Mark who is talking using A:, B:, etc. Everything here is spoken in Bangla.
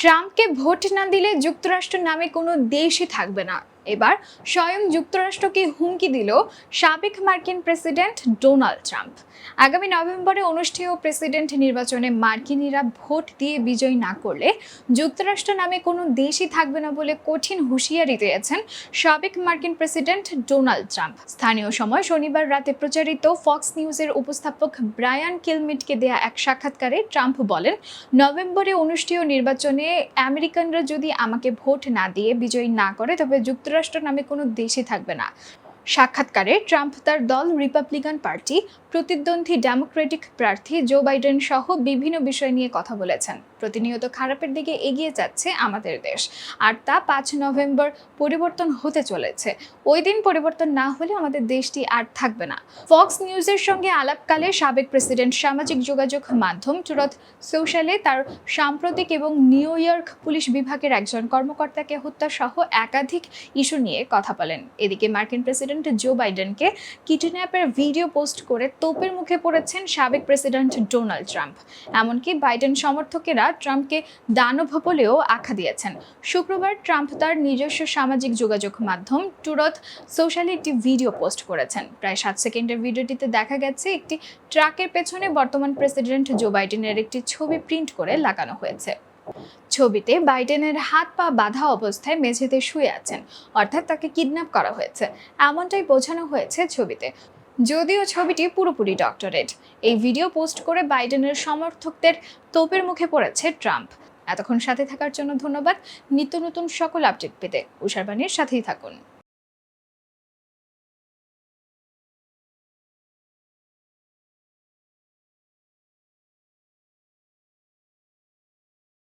A: ট্রাম্পকে ভোট না দিলে যুক্তরাষ্ট্র নামে কোনো দেশই থাকবে না। এবার স্বয়ং যুক্তরাষ্ট্রকে হুমকি দিল সাবেক মার্কিন প্রেসিডেন্ট ডোনাল্ড ট্রাম্প। আগামী নভেম্বরে অনুষ্ঠেয় প্রেসিডেন্ট নির্বাচনে মার্কিনিরা ভোট দিয়ে বিজয়ী না করলে যুক্তরাষ্ট্র নামে কোনো দেশই থাকবে না বলে কঠিন হুঁশিয়ারি দিয়েছেন সাবেক মার্কিন প্রেসিডেন্ট ডোনাল্ড ট্রাম্প। স্থানীয় সময় শনিবার রাতে প্রচারিত ফক্স নিউজের উপস্থাপক ব্রায়ান কিলমিটকে দেয়া এক সাক্ষাৎকারে ট্রাম্প বলেন, নভেম্বরে অনুষ্ঠেয় নির্বাচনে আমেরিকানরা যদি আমাকে ভোট না দিয়ে বিজয়ী না করে তবে যুক্তরাষ্ট্র নামে কোনো দেশই থাকবে না। সাক্ষাৎকারে ট্রাম্প তার দল রিপাবলিকান পার্টি, প্রতিদ্বন্দ্বী ডেমোক্রেটিক প্রার্থী জো বাইডেন সহ বিভিন্ন বিষয় নিয়ে কথা বলেছেন। প্রতিনিয়ত খারাপের দিকে এগিয়ে যাচ্ছে আমাদের দেশ, আর তা 5 নভেম্বর পরিবর্তন হতে চলেছে। ওই দিন পরিবর্তন না হলে আমাদের দেশটি আর থাকবে না। ফক্স নিউজের সঙ্গে আলাপকালে সাবেক প্রেসিডেন্ট সামাজিক যোগাযোগ মাধ্যম ট্রুথ সোশ্যালে তার সাম্প্রতিক এবং নিউ ইয়র্ক পুলিশ বিভাগের একজন কর্মকর্তাকে হত্যা সহ একাধিক ইস্যু নিয়ে কথা বলেন। এদিকে মার্কিন প্রেসিডেন্ট জো বাইডেনকে কিডন্যাপের ভিডিও পোস্ট করে তোপের মুখে পড়েছেন সাবেক প্রেসিডেন্ট ডোনাল্ড ট্রাম্প। এমনকি বাইডেন সমর্থকেরা ট্রাম্পকে দানব বলেও আখ্যা দিয়েছেন। শুক্রবার ট্রাম্প তার নিজস্ব সামাজিক যোগাযোগ মাধ্যম ট্রুথ সোশ্যালে একটি ভিডিও পোস্ট করেছেন। প্রায় 7 সেকেন্ডের ভিডিওটিতে দেখা গেছে একটি ট্রাকের পেছনে বর্তমান প্রেসিডেন্ট জো বাইডেনের একটি ছবি প্রিন্ট করে লাগানো হয়েছে। ছবিতে বাইডেনের হাত পা বাঁধা অবস্থায় মেঝেতে শুয়ে আছেন, অর্থাৎ তাকে কিডন্যাপ করা হয়েছে এমনটাই বোঝানো হয়েছে ছবিতে। যদিও ছবিটি পুরোপুরি ডক্টরেট। এই ভিডিও পোস্ট করে বাইডেনের সমর্থকদের তোপের মুখে পড়েছে ট্রাম্প। এতক্ষণ সাথে থাকার জন্য ধন্যবাদ। নিত্য নতুন সকল আপডেট পেতে উষার বাণীর সাথেই থাকুন।